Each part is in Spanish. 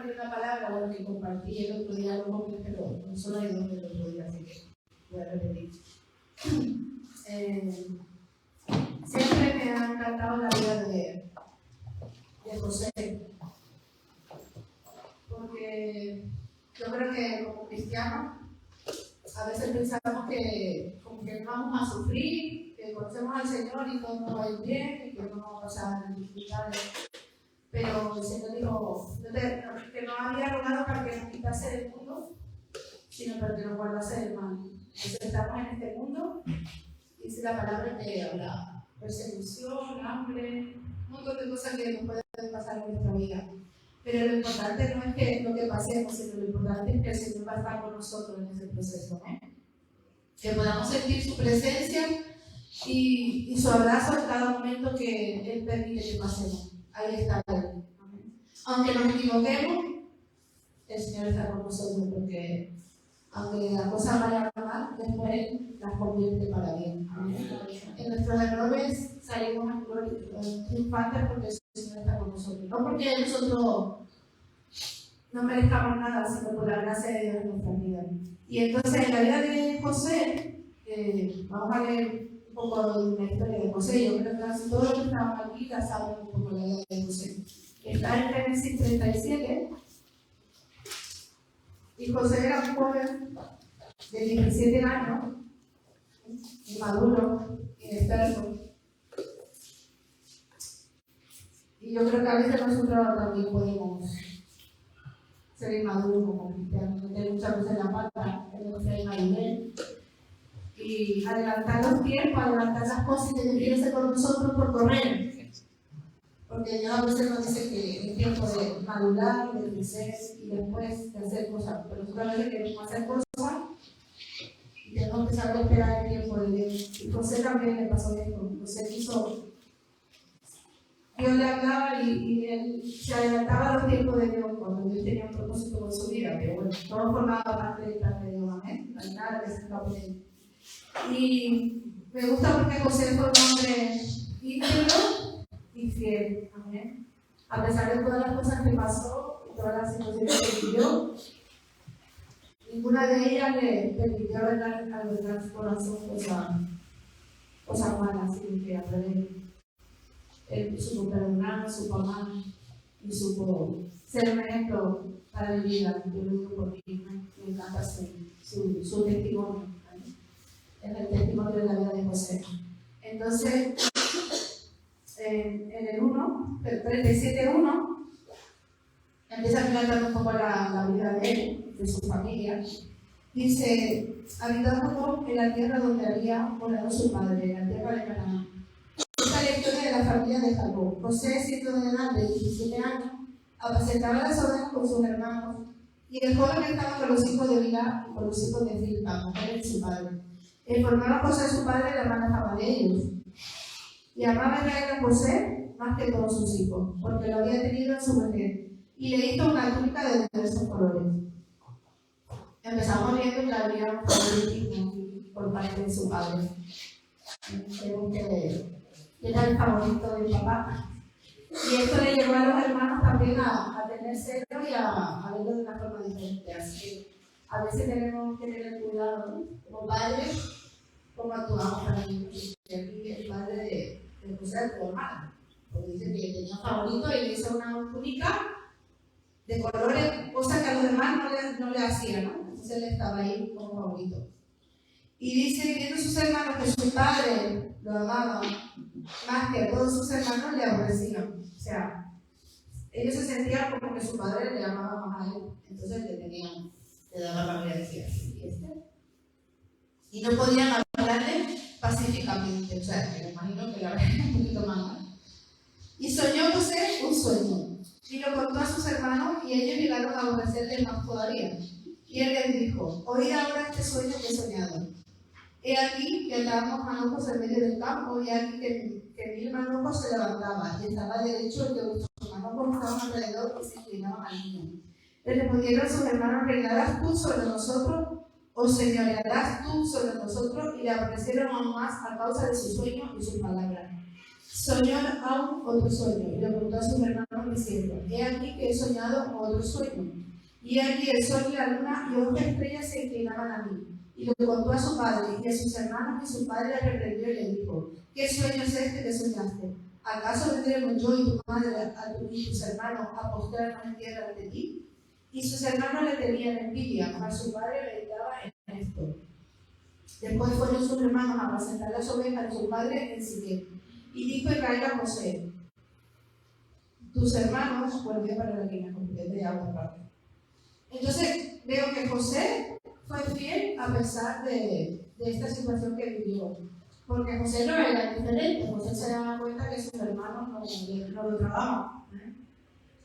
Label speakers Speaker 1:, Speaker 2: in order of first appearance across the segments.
Speaker 1: compartir una palabra, bueno, que compartí el otro día, pero solo hay dos del otro día, así que voy a repetir. Siempre me ha encantado la vida de José, porque yo creo que como cristianos a veces pensamos que como que no vamos a sufrir, que conocemos al Señor y todo nos va a ir bien y que no vamos a pasar dificultades. Pero el Señor dijo que no había rogado para que nos quitase del mundo, sino para que nos guardase del mal. Entonces estamos en este mundo, dice la palabra que habrá persecución, hambre, un montón de cosas que nos pueden pasar en nuestra vida. Pero lo importante no es que lo que pasemos, sino lo importante es que el Señor va a estar con nosotros en ese proceso, ¿no? Que podamos sentir su presencia y su abrazo en cada momento que Él permite que pasemos. Ahí está Él. Aunque nos equivoquemos, el Señor está con nosotros, porque aunque las cosas vayan mal, después Él las convierte para bien. En nuestros errores salimos triunfantes porque el Señor está con nosotros. No porque nosotros no merezcamos nada, sino por la gracia de Dios en nuestra vida. Y entonces en la vida de José, vamos a leer un poco de la historia de José. Yo creo que casi todos los que estaban aquí ya saben un poco la vida de José. Está en Génesis 37. Y José era un joven de 17 años, inmaduro, inexperto. Y yo creo que a veces nosotros también podemos ser inmaduros como cristianos, meter muchas veces la pata en nuestra inmadurez y adelantar los tiempos, adelantar las cosas que Dios quiere hacer con nosotros por correr. Porque Dios a veces nos dice que es tiempo de madurar, de crecer y después de hacer cosas. Pero nosotros a veces queremos hacer cosas y tenemos que saber esperar el tiempo de Dios. Y José también le pasó esto. José quiso. Dios le hablaba y él se adelantaba a los tiempos de Dios cuando Dios tenía un propósito con su vida. Pero bueno, todo formaba parte del plan de Dios. Amén. No hay nada que se escape de él. Y me gusta porque José fue un hombre íntegro y fiel. Amén. A pesar de todas las cosas que pasó y todas las situaciones que vivió, ninguna de ellas le permitió albergar su corazón cosas malas, sino que a través él supo perdonar, supo amar y supo ser un ejemplo para mi vida. Yo lo digo por mí, me encanta su testimonio. ¿Vale? Es el testimonio de la vida de José. Entonces, en el 37.1 empieza a relatar un poco la vida de él, de su familia. Dice: habitando en la tierra donde había morado su padre, en la tierra de Canaán. Esta es la historia de la familia de Jacob. José, siendo de edad de 17 años, apacentaba las ovejas con sus hermanos, y el joven estaba con los hijos de Bilhá y con los hijos de Zilpa, mujer de su padre. Formaba José a su padre la manejaba de ellos. Y amaba Israel a José más que todos sus hijos, porque lo había tenido en su mujer, y le hizo una túnica de diversos colores. Empezamos viendo que había un favoritismo por parte de su padre. Creo que era el favorito de mi papá. Y esto le llevó a los hermanos también a tener celo y a verlo de una forma diferente. Así que a veces tenemos que tener cuidado, ¿no? Como padres, cómo actuamos también. Y aquí el padre de José es tu hermano, porque dice que tenía un favorito y le hizo una túnica de colores, cosa que a los demás no le hacían, ¿no? Entonces él estaba ahí como favorito. Y dice, viendo sus hermanos que su padre lo amaba más que a todos sus hermanos, le aborrecían. O sea, ellos se sentían como que su padre le amaba más a él. Entonces le daba rabia, decía, ¿y este? Y no podían hablarle pacíficamente. O sea, que me imagino que la verdad es un poquito más mal. Y soñó José un sueño. Y lo contó a sus hermanos y ellos llegaron a aborrecerle más todavía. Y él les dijo: oíd ahora este sueño que he soñado. He aquí que andábamos manojos en medio del campo, y aquí que 1000 manojos se levantaban, y estaba derecho el que vuestros manojos estaban alrededor y se inclinaban al niño. Le respondieron sus hermanos: ¿reinarás tú sobre nosotros, o señorearás tú sobre nosotros? Y le aborrecieron aún más a causa de su sueño y sus palabras. soñó aún otro sueño, y le preguntó a sus hermanos diciendo: he aquí que he soñado otro sueño. Y aquí el sol y la luna y 11 estrellas se inclinaban a mí. Y lo contó a su padre y a sus hermanos, y su padre le reprendió y le dijo: ¿qué sueño es este que soñaste? ¿Acaso vendremos yo y tu madre y tus hermanos a postrarnos en tierra ante ti? Y sus hermanos le tenían envidia, mas su padre meditaba en esto. Después fueron sus hermanos a apacentar las ovejas de su padre en Siquem. Y dijo Israel a José: tus hermanos, bueno, voy a parar aquí, me compré de agua aparte. Entonces veo que José fue fiel a pesar de esta situación que vivió. Porque José no era diferente, José se daba cuenta que sus hermanos no lo trataban,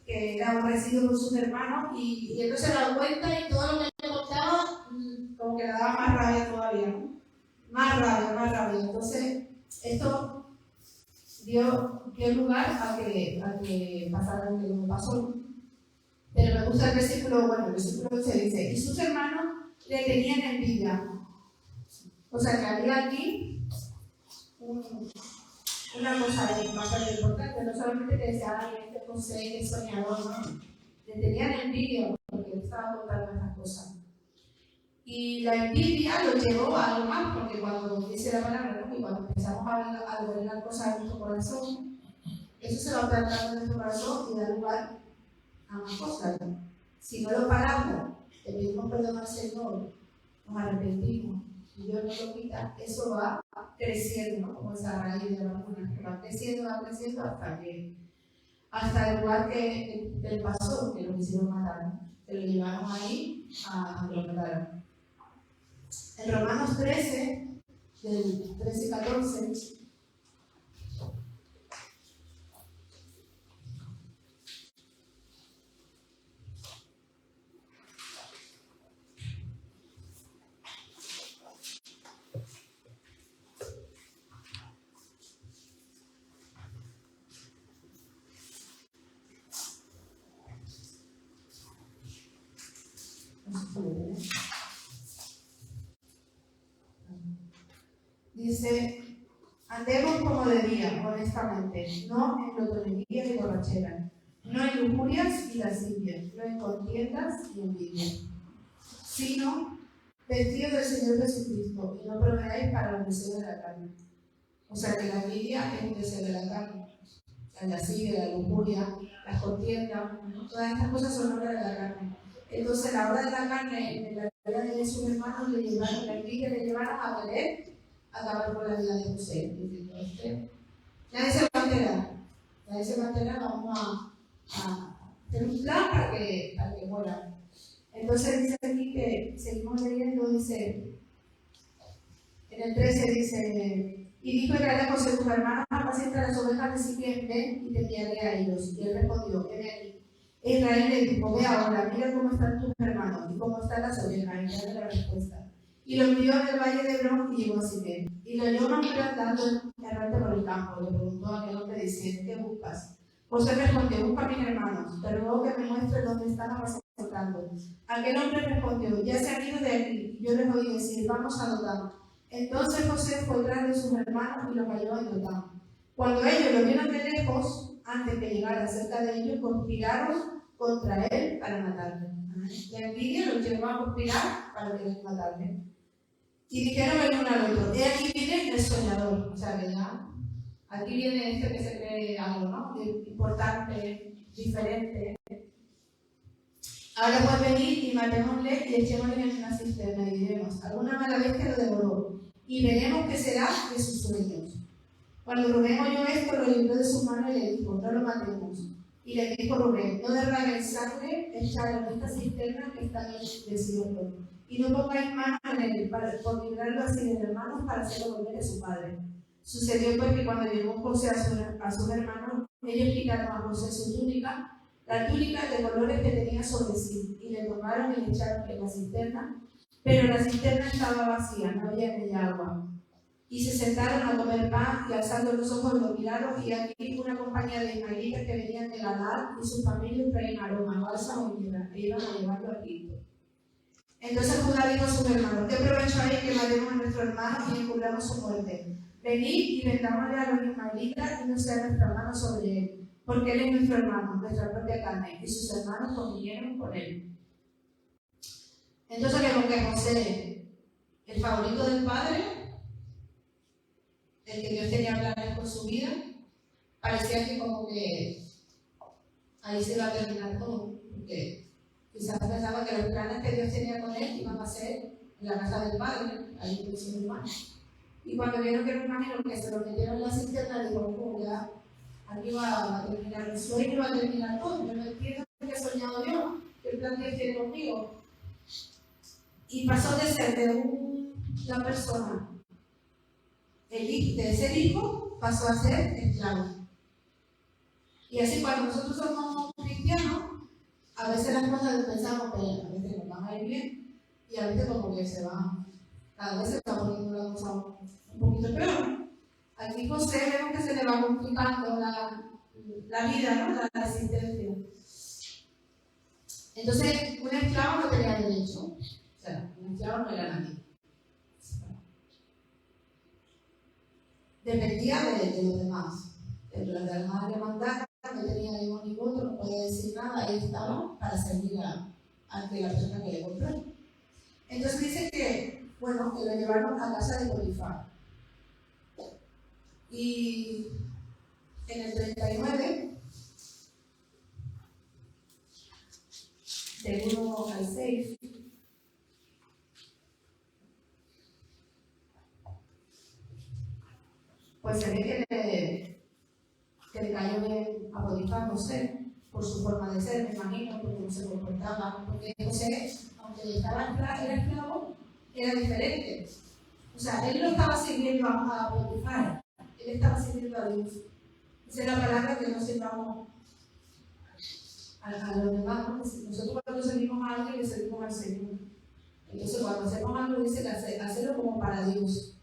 Speaker 1: que era aborrecido por sus hermanos, y entonces se daba cuenta y todo lo que le contaba como que le daba más rabia todavía, ¿no? Más rabia. Entonces esto dio lugar a que pasara lo que no pasó. Pero me gusta el versículo 8 dice: y sus hermanos le tenían envidia. O sea que había aquí una cosa bastante importante, no solamente que decía: ay, este José, que soñador, no. Le tenían envidia porque él estaba contando estas cosas. Y la envidia lo llevó a algo más, porque cuando dice la palabra, ¿no? Y cuando empezamos a ver las cosas en nuestro corazón, eso se va plantando en nuestro corazón y da lugar a más cosas. Si no lo paramos, le pedimos perdón al Señor, nos arrepentimos y Dios no lo quita, eso va creciendo, ¿no? Como esa raíz de la luna, que va creciendo hasta el lugar que le pasó, que lo quisieron matar, ¿no? Que lo llevaron ahí a que lo mataron. En Romanos 13, del 13 y 14, dice: andemos como debía, honestamente, no en glotonería y borrachera, no en lujurias y lascivias, no en contiendas y envidias, sino vestidos del Señor Jesucristo, y no proveáis para los deseos de la carne. O sea que la envidia es un deseo de la carne, la lascivia, la lujuria, las contiendas, todas estas cosas son obras de la carne. Entonces la obra de la carne en la vida de sus hermanos le llevaron, la envidia le llevaron a querer acabar con la vida de José, diciendo: nadie se va a enterar, vamos a hacer un plan para que muera. Entonces dice aquí que, seguimos leyendo, dice, en el 13 dice: y dijo Israel a José: tus hermanos apacientan las ovejas de Siquem, ven y te enviaré a ellos. Y él respondió: heme aquí. E Israel le dijo: ve ahora, mira cómo están tus hermanos y cómo están las ovejas. Y dale la respuesta. Y lo envió del valle de Hebrón y llegó a Siquem. Y lo halló una mujer andando errante por el campo. Le preguntó a aquel hombre diciendo: ¿qué buscas? José respondió: busco a mis hermanos, te ruego que me muestres dónde están apacentando. Aquel hombre respondió: ya se han ido de aquí. Y yo les oí decir: vamos a Dotán. Entonces José fue tras de sus hermanos y los halló en Dotán. Cuando ellos lo vieron de lejos, antes que llegara cerca de ellos, conspiraron contra él para matarle. La envidia los llevó a conspirar para querer matarle. Y dijeron el uno al otro: he aquí viene el soñador. O sea que ya, aquí viene este que se cree algo, ¿no? Importante, diferente. Ahora puede venir y matémosle y echémosle en una cisterna y diremos: alguna mala bestia lo devoró, y veremos qué será de sus sueños. Cuando Rubén oyó esto, lo libró de su mano y le dijo: no lo matemos. Y le dijo Rubén: no derraméis sangre, echadlo en esta cisterna que está en el desierto, y no pongáis mano en él por librarlo así de las manos para hacerlo volver a su padre. Sucedió pues que cuando llegó José a sus hermanos, ellos quitaron a José su túnica, la túnica de colores que tenía sobre sí, y le tomaron y le echaron en la cisterna, pero la cisterna estaba vacía, no había en ella agua. Y se sentaron a comer pan, y alzando los ojos lo miraron, y aquí una compañía de ismaelitas que venían de Galaad, y sus familias traían aroma, bálsamo y mirra, e iban a llevarlo a Egipto. Entonces Judá dijo a sus hermanos: ¿qué provecho hay que matemos a nuestro hermano y encubramos su muerte? venid y vendámosle a los ismaelitas y no sea nuestro hermano sobre él, porque él es nuestro hermano, nuestra propia carne, y sus hermanos convinieron con él. Entonces vemos que José, el favorito del padre, el que Dios tenía planes con su vida, parecía que como que ahí se iba a terminar todo, porque quizás pensaba que los planes que Dios tenía con él iban a ser en la casa del padre, ahí con sus hermanos. Y cuando vieron que no imagino que se lo metieron en la cisterna, dijo, oh, ya, aquí va a terminar el sueño, va a terminar todo, yo no entiendo qué he soñado yo, qué plan Dios tiene conmigo. Y pasó de ser de una persona, de ser hijo, pasó a ser esclavo. Y así cuando nosotros somos cristianos, a veces las cosas pensamos que a veces nos van a ir bien y a veces como que se van, cada vez se está poniendo la cosa un poquito peor. Aquí José vemos que se le va complicando la vida, ¿no? La existencia. Entonces, un esclavo no tenía derecho. O sea, un esclavo no era nadie. Dependía de los demás. De los demás le mandaron, no tenía ni uno ni otro, no podía decir nada, él estaba para servir a la persona que le compró. Entonces dice que, bueno, que lo llevaron a casa de Potifar. Y en el 39, del 1 al 6, pues se ve que le cayó bien a Potifar, José, por su forma de ser, me imagino, por cómo se comportaba, porque José, aunque era esclavo, era diferente. O sea, él no estaba sirviendo a Potifar, él estaba sirviendo a Dios. Esa es la palabra que nos sirvamos a los demás, ¿no? Nosotros cuando servimos a alguien, le servimos al Señor. Entonces, cuando hacemos algo, dice que hacerlo como para Dios.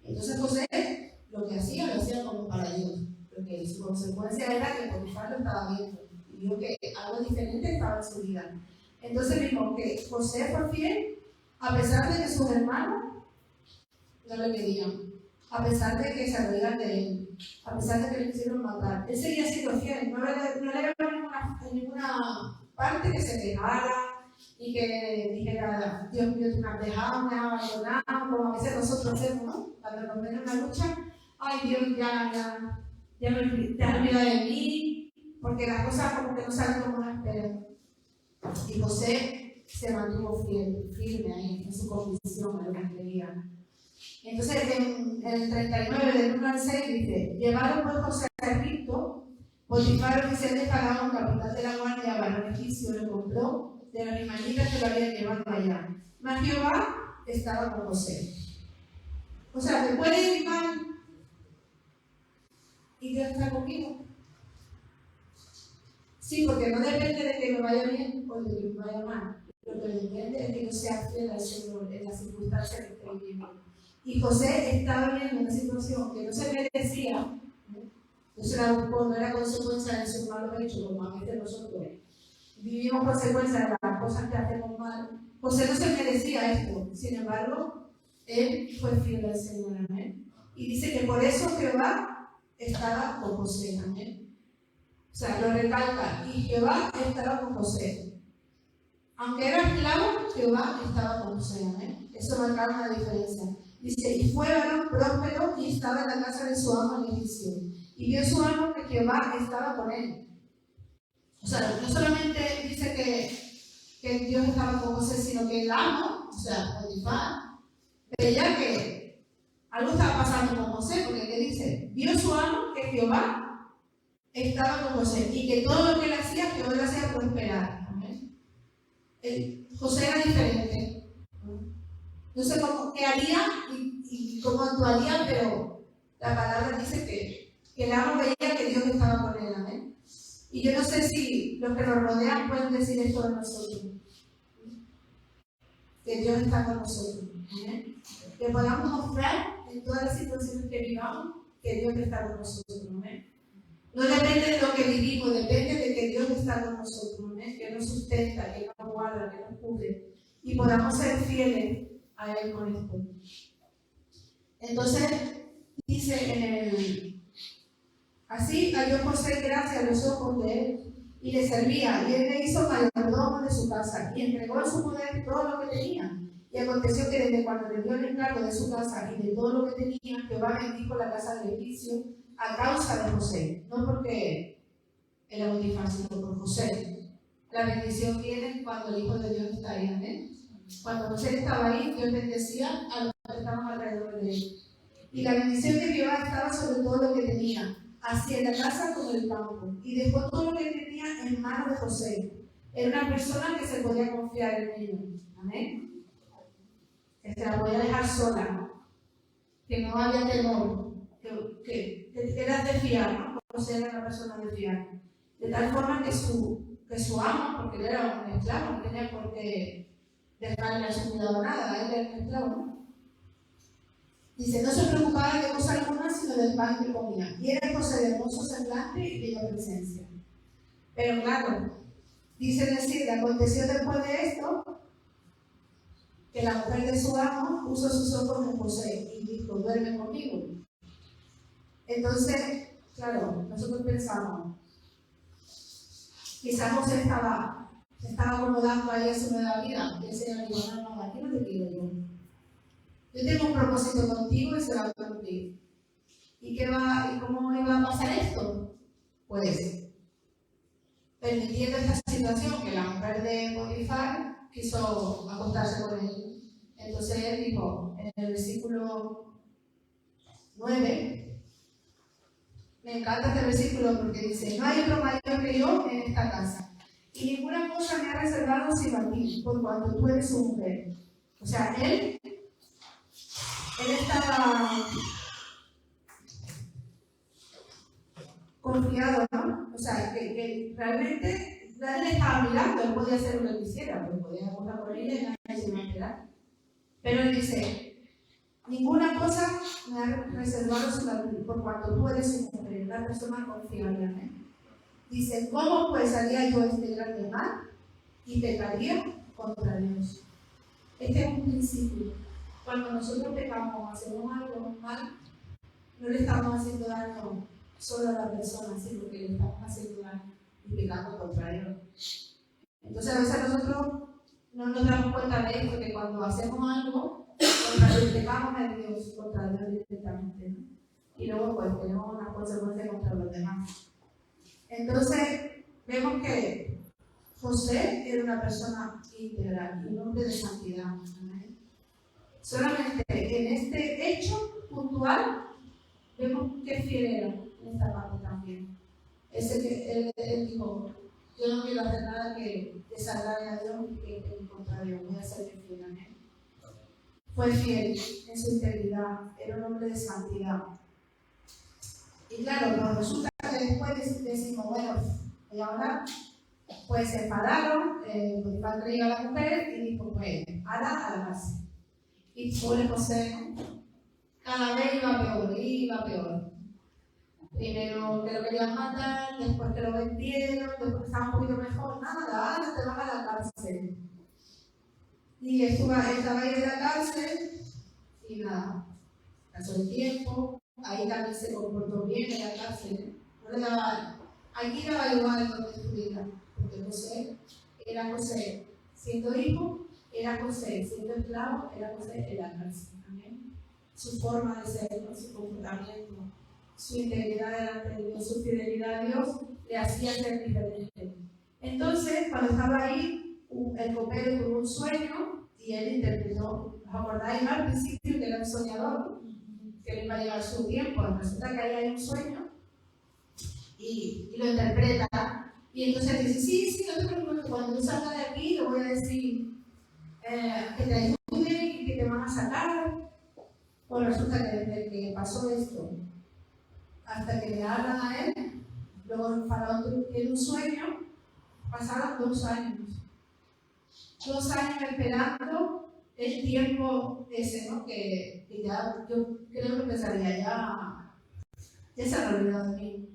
Speaker 1: Entonces, José, lo que hacía, lo hacía como para Dios. Porque su consecuencia era que Potifar lo estaba viendo y vio que algo diferente estaba en su vida. Entonces, vimos que José fue fiel, a pesar de que sus hermanos no le querían, a pesar de que se reían de él, a pesar de que le quisieron matar. Él seguía siendo fiel, no le veo en ninguna parte que se quejara y que dijera, Dios mío, tú me has dejado, me has abandonado, como a veces nosotros hacemos, ¿no? Cuando nos ven en una lucha, ay Dios, ya te has olvidado de mí, porque las cosas como que no salen como uno espera. Y José se mantuvo firme ahí, en su convicción, en lo que quería. Entonces, en el 39, del 1 al 6, dice: llevaron pues José a Egipto, Potifar, oficial de Faraón, capitán de la guardia, varón egipcio, lo compró de los ismaelitas que lo habían llevado allá. Mas Jehová estaba con José. O sea, te puede ir mal y Dios está conmigo. Sí, porque no depende de que me vaya bien o de que me vaya mal. Lo que depende es que yo sea fiel al Señor en las circunstancias que estoy viviendo. Y José estaba viendo una situación que no se merecía, no se la buscó, no era consecuencia de su malo hecho, como a veces nosotros vivimos consecuencias de las cosas que hacemos mal. José no se merecía esto, sin embargo, él fue fiel al Señor, amén. Y dice que por eso Jehová estaba con José, amén. O sea, lo recalca, y Jehová estaba con José. Aunque era esclavo, Jehová estaba con José, amén. Eso marcaba una diferencia. Dice, y fue varón próspero y estaba en la casa de su amo en Egipcio. Y vio su amo que Jehová estaba con él. O sea, no solamente dice que Dios estaba con José, sino que el amo, o sea, Potifar, veía que algo estaba pasando con José, porque ¿qué dice? Vio su amo que Jehová estaba con José y que todo lo que él hacía, Jehová lo hacía prosperar. ¿Amén? José era diferente. No sé qué haría y cómo actuaría, pero la palabra dice que el amo veía que Dios estaba con él, amén. Y yo no sé si los que nos rodean pueden decir esto de nosotros, que Dios está con nosotros, amén. Que podamos mostrar en todas las situaciones que vivamos que Dios está con nosotros, amén. No depende de lo que vivimos, depende de que Dios está con nosotros, amén. Que nos sustenta, que nos guarda, que nos cubre y podamos ser fieles a Él con esto. Entonces, dice así halló José gracia a los ojos de él y le servía, y él le hizo mayordomo de su casa y entregó en su poder todo lo que tenía. Y aconteció que desde cuando le dio el encargo de su casa y de todo lo que tenía, Jehová bendijo la casa del egipcio a causa de José, no porque era muy fácil, sino por José. La bendición viene cuando el Hijo de Dios está ahí, amén. Cuando José estaba ahí, Dios bendecía a los que estaban alrededor de él. Y la bendición de Jehová estaba sobre todo lo que tenía, así en la casa como en el campo. Y dejó todo lo que tenía en manos de José. Era una persona que se podía confiar en él. Amén. Que se la podía dejar sola, que no había temor, que era de fiar, ¿no? José era una persona de fiar. De tal forma que su amo, porque él era un esclavo, no tenía por qué dejarle a su cuidado nada, él era un esclavo. Dice, no se preocupaba de cosa alguna, sino del pan que comía. Y era José de hermoso semblante y bella presencia. Pero claro, dice decir, aconteció después de esto, que la mujer de su amo puso sus ojos en José y dijo, duerme conmigo. Entonces, claro, nosotros pensamos, quizás José estaba acomodando ahí a su nueva vida. Y el Señor dijo, no, aquí no te quiero yo. Yo tengo un propósito contigo y se va a cumplir. ¿Y cómo iba a pasar esto? Pues, permitiendo esta situación que la mujer de Potifar quiso acostarse con él. Entonces él dijo, en el versículo 9, me encanta este versículo porque dice, no hay otro mayor que yo en esta casa, y ninguna cosa me ha reservado sino a ti, por cuanto tú eres su mujer. O sea, él estaba confiado, ¿no? O sea, que realmente nadie le estaba mirando, él podía hacer lo que quisiera, pues podía acostar con ella y nadie se iba a enterar. Pero él dice, ninguna cosa me ha reservado sino a ti, por cuanto tú eres su mujer, una persona confiable. ¿Eh? Dice, ¿cómo pues haría yo este grande mal y pecaría contra Dios? Este es un principio. Cuando nosotros pecamos, hacemos algo mal, no le estamos haciendo daño solo a la persona, sino que le estamos haciendo daño y pecando contra Dios. Entonces a veces nosotros no nos damos cuenta de esto, que cuando hacemos algo, pecamos a Dios, contra Dios directamente, ¿no? Y luego pues tenemos unas consecuencias contra los demás. Entonces vemos que José era una persona íntegra y un hombre de santidad. ¿Amén? Solamente en este hecho puntual vemos que fiel era en esta parte también. Ese que él dijo, yo no quiero hacer nada que desagrade a Dios y que esté en contra de Dios, voy a ser fiel. Amén. Fue fiel en su integridad, era un hombre de santidad. Y claro, nos resulta que después decimos, bueno, y ahora pues se enfadaron, Potifar traía a la mujer y dijo, pues, a la casa. Y pobre José, cada vez iba peor. Primero que lo querían matar, después que lo vendieron, después que estaba un poquito mejor, nada, ahora te van a la cárcel. Y estaba ahí en la cárcel y nada, pasó el tiempo, ahí también se comportó bien en la cárcel. No le daba, aquí daba igual donde estuviera, porque José era José siendo hijo, era José siendo esclavo, era José en la cárcel. Amén. Su forma de ser, su comportamiento, su integridad delante de Dios, su fidelidad a Dios, le hacía ser diferente. Entonces, cuando estaba ahí, el copero tuvo un sueño y él interpretó. ¿Os acordáis al principio que era un soñador? Que le iba a llevar su tiempo. Resulta que ahí hay un sueño y lo interpreta. Y entonces dice, sí, no te preocupes, cuando tú salgas de aquí, le voy a decir que te ayuden y que te van a sacar. Pues resulta que desde que pasó esto hasta que le hablan a él, luego el faraón tiene un sueño, pasaron 2 años. 2 años esperando el tiempo ese, ¿no? Que ya, yo creo que pensaría, ya se han olvidado de mí.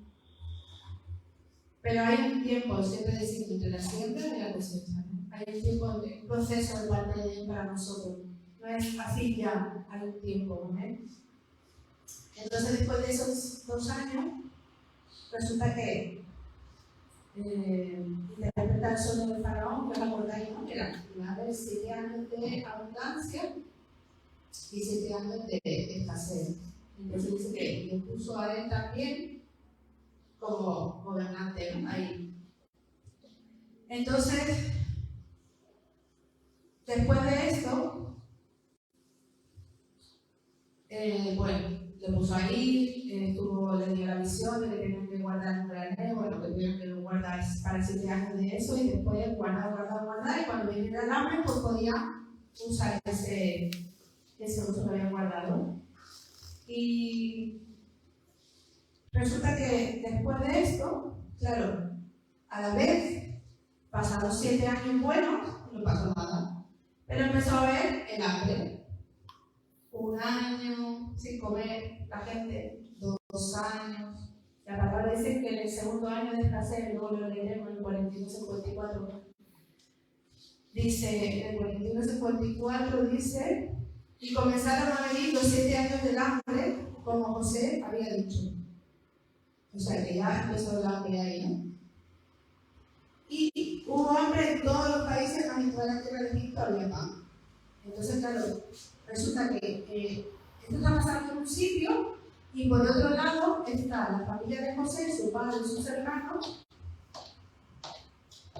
Speaker 1: Pero hay un tiempo, siempre decimos, entre la siembra y la cosecha, ¿no? Hay un tiempo, un proceso de parte de Dios para nosotros. No es así ya, hay un tiempo, ¿no? Entonces, después de esos 2 años, resulta que interpreta el sueño del faraón, que os acordáis, ¿no? Que iba a haber 7 años de abundancia y 7 años de escasez. Entonces dice que le puso a él también como gobernante, ¿no? Ahí. Entonces, después de esto, bueno, le puso ahí, le dio la visión de que tenían que guardar un granero, bueno, que tenían que guardar para 7 años de eso, y después guardar, y cuando viniera el hambre, pues podía usar ese uso que habían guardado. Y resulta que después de esto, claro, a la vez, pasados 7 años buenos, no pasó nada, pero empezó a haber el hambre. 1 año sin comer la gente, 2 años. La palabra dice que en el segundo año de escasez, luego lo leeremos en el 41-54, dice, en el 41-54 dice, y comenzaron a venir los 7 años del hambre, como José había dicho. O sea, que ya empezó el hambre ahí, ¿no? Y hubo hambre en todos los países, más en toda la tierra de Egipto había pan. Entonces, claro, resulta que esto está pasando en un sitio y por otro lado está la familia de José, su padre y sus hermanos.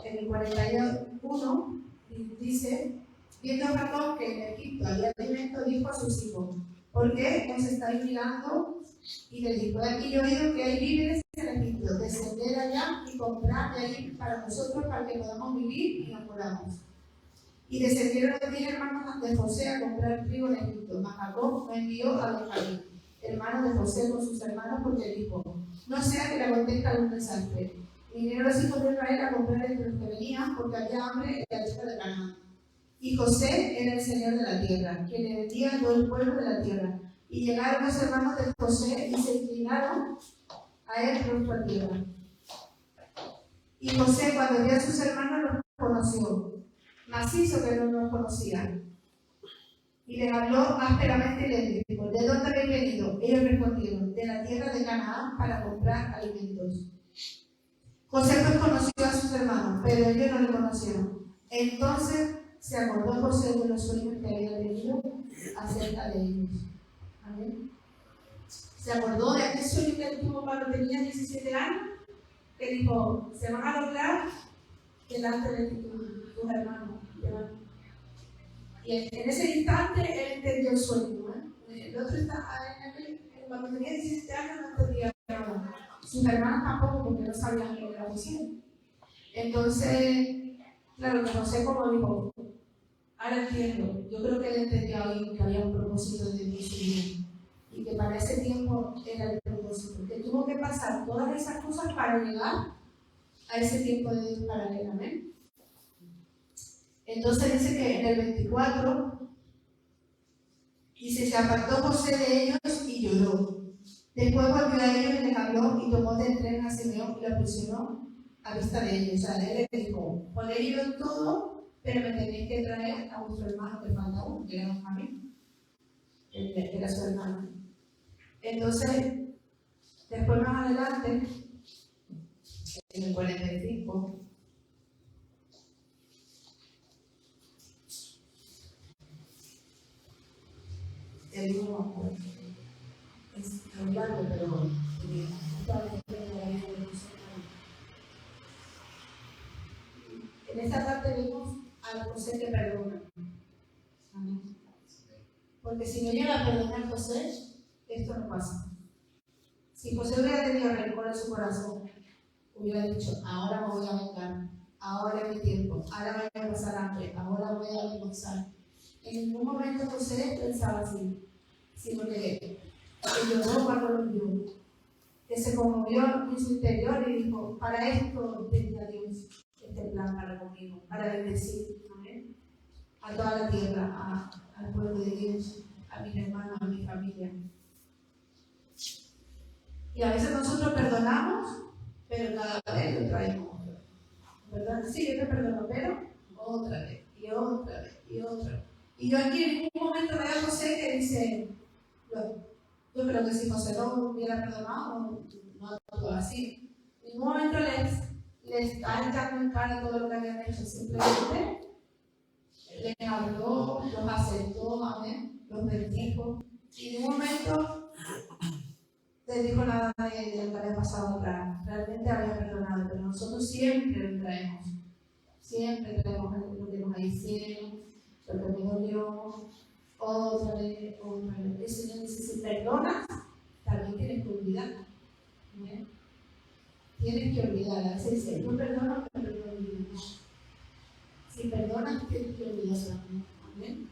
Speaker 1: En el 41 dice, viendo Jacob que en Egipto había alimento, dijo a sus hijos, ¿por qué os estáis mirando? Y le dijo, aquí yo he oído que hay víveres en Egipto, descender allá y comprar de ahí para nosotros, para que podamos vivir y nos podamos. Y descendieron los 10 hermanos de José a comprar trigo en Egipto, mas Jacob no envió a Benjamín, hermano de José, con sus hermanos, porque dijo, no sea que le acontezca algún desastre. Vinieron los hijos de Israel a comprar entre los que venían, porque había hambre en la tierra de Canaán. Y José era el señor de la tierra, quien le vendía a todo el pueblo de la tierra. Y llegaron los hermanos de José y se inclinaron a él rostro a tierra. Y José, cuando vio a sus hermanos, los conoció, mas hizo que no los conocían. Y les habló ásperamente y les dijo, ¿de dónde habéis venido? Ellos respondieron, de la tierra de Canaán para comprar alimentos. José pues conoció a sus hermanos, pero ellos no le conocieron. Entonces se acordó José de los sueños que había tenido acerca de ellos. Amén. Se acordó de aquel sueño que tuvo cuando tenía 17 años, que dijo, se van a lograr delante de tus hermanos. Y en ese instante él entendió el sueño. El otro está, cuando tenía 17 años no entendía nada. Sus hermanos tampoco, porque no sabían que era José. Entonces, claro, que José como dijo, ahora entiendo. Yo creo que él entendía hoy que había un propósito de Dios en su vida. Y que para ese tiempo era el propósito. Que tuvo que pasar todas esas cosas para llegar a ese tiempo de Dios para él. Amén. Entonces dice que en el 24 dice, se apartó José de ellos y lloró. Después volvió a ellos y les habló y tomó de tren a Simeón y lo aprisionó a vista de ellos. O sea, él les dijo, podéis ir en todo, pero me tenéis que traer a vuestro hermano que falta uno, que era Benjamín, que era su hermano. Entonces, después más adelante, en el 45, el mismo es muy largo, pero en esta parte vemos a José que perdona. Amén. Porque si no llega a perdonar a José, esto no pasa. Si José hubiera tenido rencor en su corazón, hubiera dicho, ahora me voy a vengar, ahora es mi tiempo, ahora voy a pasar hambre, ahora voy a avergonzar. En ningún momento José pensaba así, sino que lloró cuando lo vio, que se conmovió en su interior y dijo, para esto tenía Dios este plan para conmigo, para bendecir a toda la tierra, al pueblo de Dios, a mis hermanos, a mi familia. Y a veces nosotros perdonamos, pero cada vez lo traemos. ¿Verdad? Sí, yo te perdono, pero otra vez, y otra vez, y otra vez. Y yo aquí en un momento veo a José que dice, Yo creo que si José no hubiera perdonado, no actuó así. En ningún momento les está echando en cara todo lo que habían hecho, simplemente les habló, los aceptó, amén, los bendijo. Y en ningún momento les dijo nada de lo que había pasado atrás. Realmente había perdonado, pero nosotros siempre lo traemos. Siempre traemos lo que nos hicieron, lo que me dolió, otra vez. El Señor dice, si perdonas, también tienes que olvidar. ¿Bien? Tienes que olvidar. A veces dice, no perdono, pero no olvido. Si perdonas, tienes que olvidar también. ¿Amén?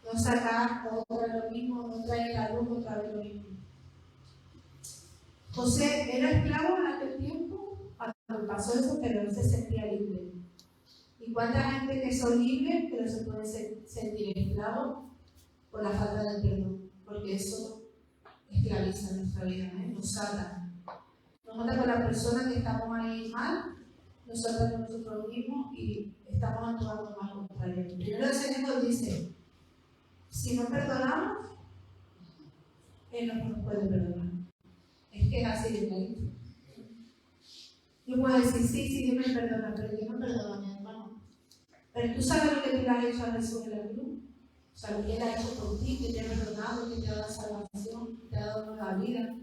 Speaker 1: No sacar otra vez lo mismo, no traer la luz otra vez lo mismo. José era esclavo en aquel tiempo, cuando pasó eso, pero él se sentía libre. ¿Y cuánta gente que son libres, pero se puede sentir esclavo por la falta de perdón? Porque eso esclaviza nuestra vida, nos ata. Nos ata con la persona que estamos ahí mal, nos ata con nosotros mismos y estamos actuando mal contra él. Primero el Señor dice, si no perdonamos, Él no nos puede perdonar. Es que es así de clarito. Yo puedo decir, sí, Dios me perdona, pero yo no perdono a mi hermano. Pero tú sabes lo que tú le has hecho a Jesús en la cruz. O sea, lo que Él ha hecho por ti, que te ha perdonado, que te ha dado salvación, que te ha dado nueva vida.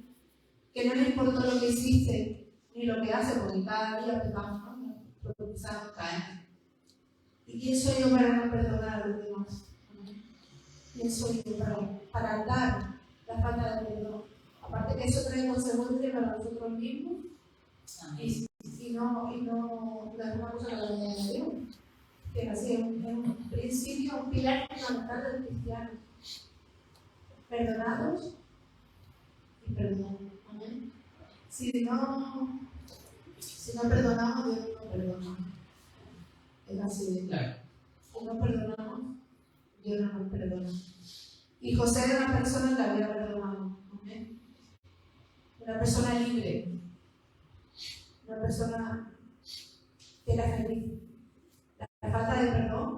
Speaker 1: Que no le importó lo que hiciste, ni lo que hace, porque cada día pecamos, ¿no? Tropezamos, caemos. ¿Y quién soy yo para no perdonar a los demás? ¿Quién soy yo para dar la falta de perdón? Aparte que eso trae consecuencias para nosotros mismos y no es una cosa que la venía de Dios. Que es así, es un principio, un pilar fundamental del cristiano. Perdonados y perdonados. Amén. Si no perdonamos, Dios no perdona. Es así de claro. Si no perdonamos, Dios no nos perdona. Y José era una persona que había perdonado. ¿Okay? Una persona libre. Una persona que era feliz. La falta de perdón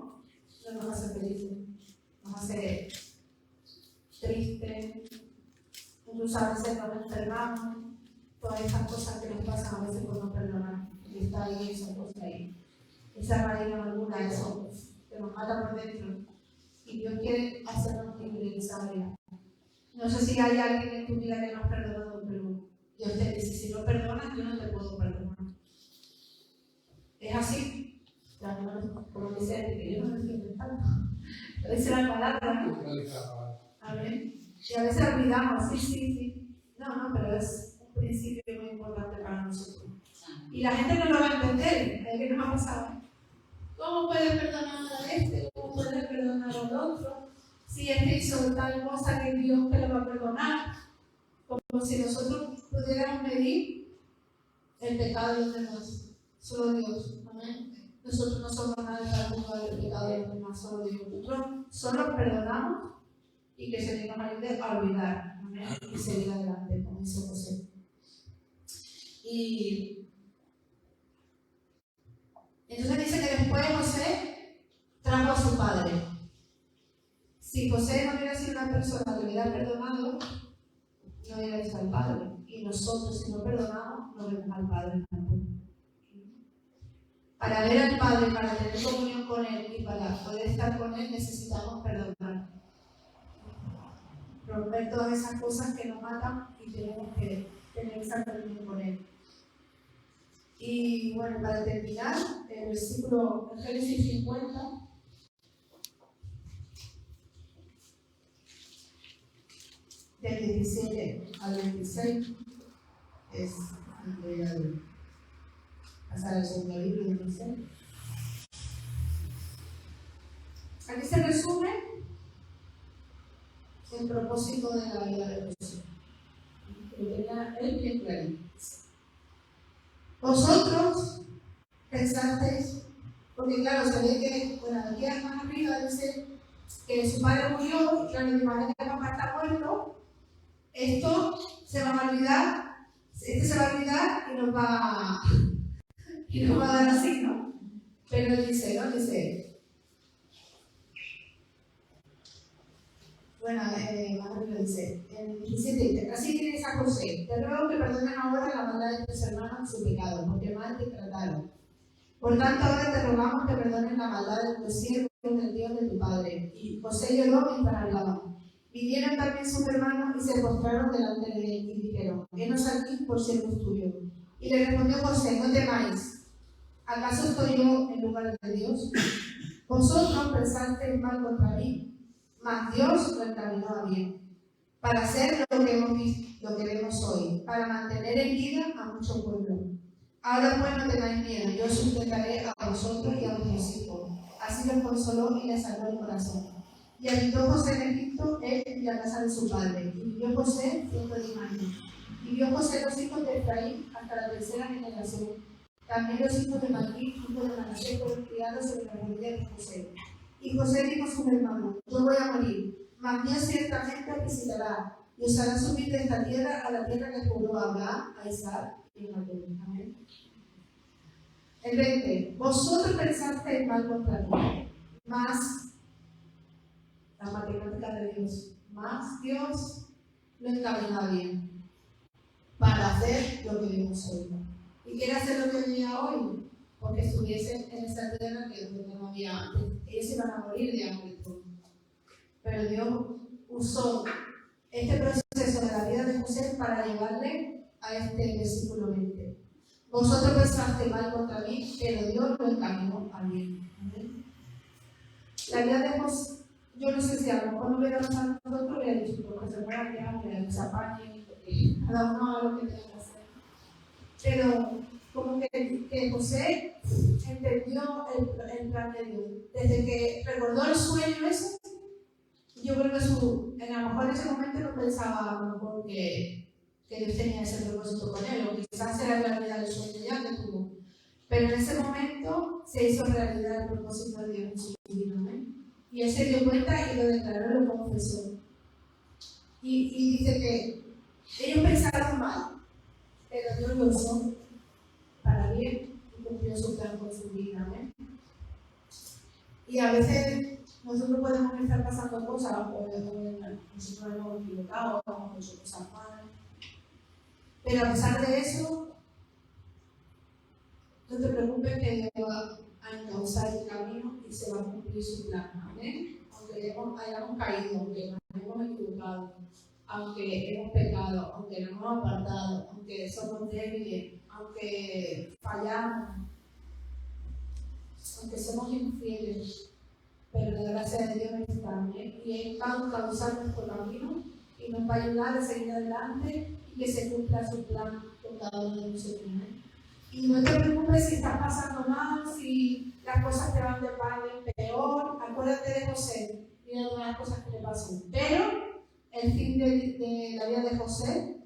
Speaker 1: no nos hace felices. Nos hace tristes. Incluso a veces nos enfermamos. Todas esas cosas que nos pasan a veces por no perdonar. Y está ahí esa cosa ahí. Esa raíz de amargura, eso que nos mata por dentro. Y Dios quiere hacernos libres de esa área. No sé si hay alguien en tu vida que no has perdonado, pero Dios te dice, si no perdonas, yo no te puedo perdonar. Es así. Como dice Enrique, que yo no me estoy inventando. Lo dice la palabra, ¿no? Amén. Y a veces olvidamos, sí. No, pero es un principio muy importante para nosotros. Y la gente no lo va a entender. ¿Qué nos ha pasado? ¿Cómo puedes perdonar a este? ¿Cómo puedes perdonar al otro? Si este hizo tal cosa que Dios te lo va a perdonar. Como si nosotros pudiéramos medir el pecado de los demás. Solo Dios. Amén. Nosotros no somos nadie para juzgar el pecado de los demás, solo Dios. Nosotros solo perdonamos y que se nos ayude a olvidar. Amén. Y seguir adelante, como dice José. Y entonces dice que después José trajo a su padre. Si José no hubiera sido una persona que hubiera perdonado, no hubiera visto al Padre. Y nosotros, si no perdonamos, no vemos al Padre tampoco. Para ver al Padre, para tener comunión con Él y para poder estar con Él, necesitamos perdonar. Romper todas esas cosas que nos matan y tenemos que tener esa comunión con Él. Y bueno, para terminar, el versículo de Génesis 50. Del 17 al 26 es increíble. Pasar al segundo libro de Moisés. Aquí se resume el propósito de la vida de José. Lo tenía él bien clarito. Vosotros pensasteis, porque claro, se ve que, bueno, aquí más arriba dice que su padre murió, y claro, de manera que papá está muerto. Esto se va a olvidar, se va a olvidar y nos va a dar así, ¿no? Pero él dice, ¿no? Dice, Bueno, Manuel lo dice, en 17 dice, así tienes a José, te ruego que perdonen ahora la maldad de tus hermanos y su pecado, porque mal te trataron. Por tanto, ahora te rogamos que perdones la maldad de tus siervos del Dios de tu padre. Y José lloró mientras hablaba. Vinieron también sus hermanos y se postraron delante de él y dijeron, henos aquí por siervos tuyos. Y le respondió José, no temáis, ¿acaso estoy yo en lugar de Dios? Vosotros pensasteis mal contra mí, mas Dios lo encaminó a bien, para hacer lo que hemos visto, lo que vemos hoy, para mantener en vida a mucho pueblo. Ahora pues no tengáis miedo, yo sustentaré a vosotros y a vuestros hijos. Así los consoló y les salvó el corazón. Y habitó José en Egipto, él y la casa de su padre. Y vivió José 110 años. Y vio José los hijos de Efraín hasta la tercera generación. También los hijos de Maquir, hijos de Manasés, fueron criados sobre la rodilla de José. Y José dijo a sus hermanos, yo voy a morir, mas Dios ciertamente os visitará y os hará subir de esta tierra a la tierra que juró a Abraham, a Isaac y a Jacob. Amén. El 20. Vosotros pensasteis mal contra mí, mas la matemática de Dios, más Dios lo encamina bien para hacer lo que vimos hoy. ¿Y quiere hacer lo que venía hoy? Porque estuviesen en esta tierra que no había antes. Ellos iban a morir de hambre. Pero Dios usó este proceso de la vida de José para llevarle a este versículo 20. Vosotros pensaste mal contra mí, pero Dios lo encaminó a bien. ¿Amén? La vida de José, yo no sé si a lo mejor no hubiéramos a nosotros, hubiera dicho, porque se muera ya, que se apañen, cada uno haga lo que tenga que hacer. Pero como que José entendió el plan de Dios. Desde que recordó el sueño ese, yo creo que a lo mejor en ese momento no pensaba a lo mejor que Dios tenía ese propósito con él, o quizás era realidad el sueño ya que tuvo. Pero en ese momento se hizo realidad el propósito de Dios en su vida, ¿eh? Y él se dio cuenta y lo declaró y lo confesó. Y dice que ellos pensaron mal, pero Dios lo usó para bien y cumplió su plan con su vida, ¿eh? Y a veces nosotros podemos estar pasando cosas, o nosotros hemos equivocado, o hemos hecho cosas mal. Pero a pesar de eso, no te preocupes que Dios va a encauzar el camino y se va a cumplir su plan. ¿Amén? Aunque hayamos caído, aunque nos hayamos equivocado, aunque hemos pecado, aunque nos hemos apartado, aunque somos débiles, aunque fallamos, aunque somos infieles, pero la gracia de Dios está, ¿eh? Y Él va a encauzar nuestro camino y nos va a ayudar a seguir adelante y que se cumpla su plan con cada uno de nosotros, ¿eh? Y no te preocupes si estás pasando mal, si las cosas te van de mal en peor. Acuérdate de José, mira todas las cosas que le pasó. Pero el fin de la vida de José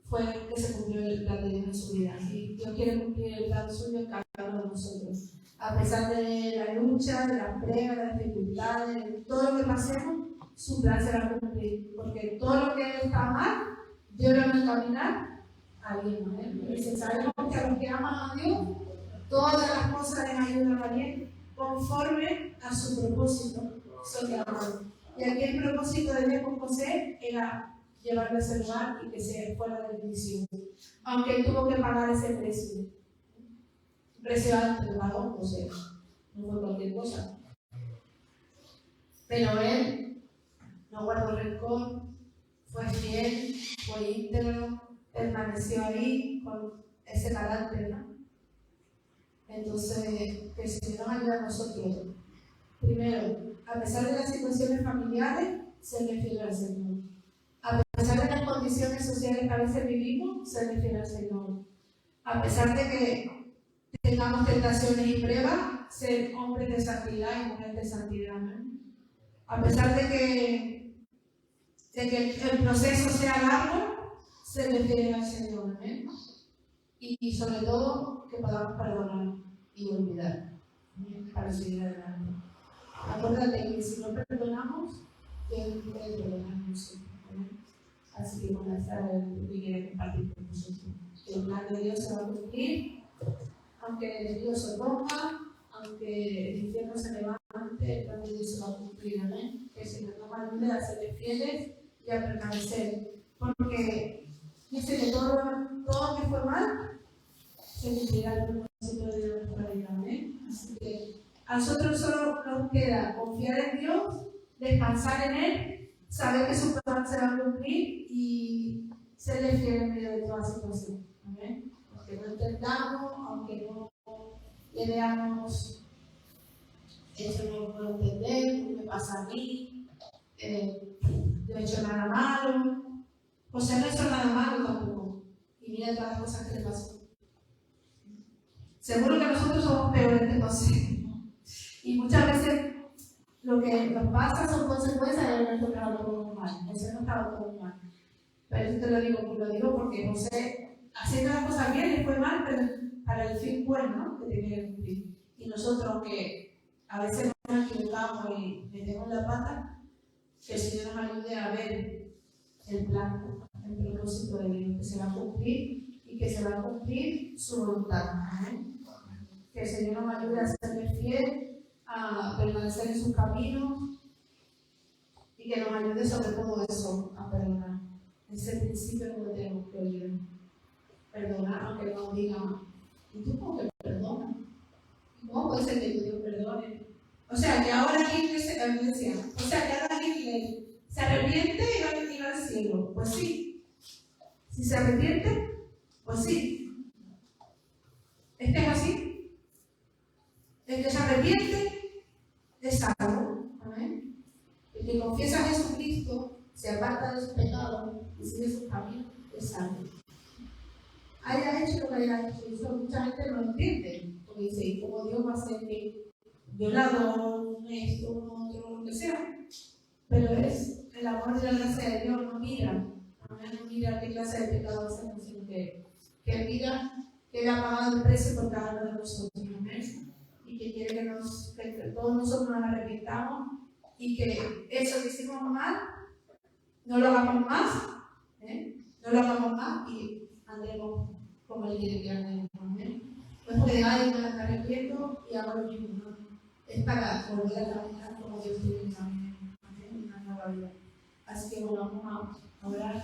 Speaker 1: fue que se cumplió el plan de Dios en su vida. Y Dios quiere cumplir el plan suyo en cada uno de nosotros. A pesar de la lucha, de las pruebas, de las dificultades, de todo lo que pasemos, su plan se va a cumplir. Porque todo lo que está mal, Dios lo va a encaminar a bien, ¿eh? Y sabemos que a los que aman a Dios, todas las cosas les ayudan a bien, conforme a su propósito, son llamados. Y aquí el propósito de Dios con José era llevarlo a ese lugar y que se fuera de bendición. Aunque él tuvo que pagar ese precio. Un precio alto lo pagó José, no fue cualquier cosa. Pero él no guardó rencor, fue fiel, fue íntegro, permaneció ahí con ese carácter, ¿no? Entonces, que el Señor nos ayude a nosotros. Primero, a pesar de las situaciones familiares, ser fiel al Señor. A pesar de las condiciones sociales que a veces vivimos, ser fiel al Señor. A pesar de que tengamos tentaciones y pruebas, ser hombres de santidad y mujeres de santidad, ¿no? A pesar de que el proceso sea largo, se refiere al Señor, ¿eh? Y sobre todo que podamos perdonar y olvidar, ¿eh? Para seguir adelante. Acuérdate que si no perdonamos, Dios puede perdonarnos, ¿eh? Así que bueno, esta es lo que quiero compartir con vosotros. El plan de Dios se va a cumplir, aunque el río se ponga, aunque el infierno se levante, el plan de Dios se va a cumplir, ¿eh? ayude a ser fieles y a permanecer. Porque dice que todo que fue mal se cumplirá el propósito de Dios para vida. Así que a nosotros solo nos queda confiar en Dios, descansar en Él, saber que su plan se va a cumplir y serle fiel en medio de toda situación. ¿Amén? Aunque no entendamos, aunque no le veamos, eso no lo puedo entender, no me pasa a mí, no he hecho nada malo. José no hizo nada malo tampoco. Y mira todas las cosas que le pasó. Seguro que nosotros somos peores que José. Y muchas veces lo que nos pasa son consecuencias de nuestro trabajo todo mal. José no estaba todo mal. Pero eso te lo digo porque José, haciendo las cosas bien, le fue mal, pero para el fin bueno, ¿no? Que tenía que cumplir. Y nosotros, que a veces nos equivocamos y metemos la pata, que el Señor nos ayude a ver el plan, el propósito de Dios, que se va a cumplir y que se va a cumplir su voluntad. ¿Amén? Que el Señor nos ayude a ser fiel, a permanecer en sus caminos y que nos ayude sobre todo eso, a perdonar. Ese principio que tenemos que oír. Perdonar, aunque nos digan, ¿y tú cómo que perdonas? ¿Cómo puede ser que Dios perdone? O sea, que ahora Hitler se arrepiente y va al cielo. Pues sí. Si se arrepiente, pues sí. Es que es así. El que se arrepiente es salvo. Amén. El que confiesa a Jesucristo, se aparta de sus pecados y sigue sus caminos, es salvo. Haya hecho lo que haya hecho. Eso mucha gente no entiende. Porque dice, ¿y cómo Dios va a ser que violador, esto, otro, lo que sea? Pero es el amor de la gracia de Dios, no mira. No mira qué clase de pecado hacemos, sino que mira que Él ha pagado el precio por cada uno de nosotros. ¿Amén? Y que quiere que todos nosotros nos arrepintamos y que eso que hicimos mal no lo hagamos más, no lo hagamos más y andemos como Él quiere que andemos. ¿Amén? No es porque ay, me arrepiento y hago lo mismo, ¿no? Es para volver a caminar como Dios quiere que caminemos. Amén. Una nueva vida. Así que bueno, vamos a orar.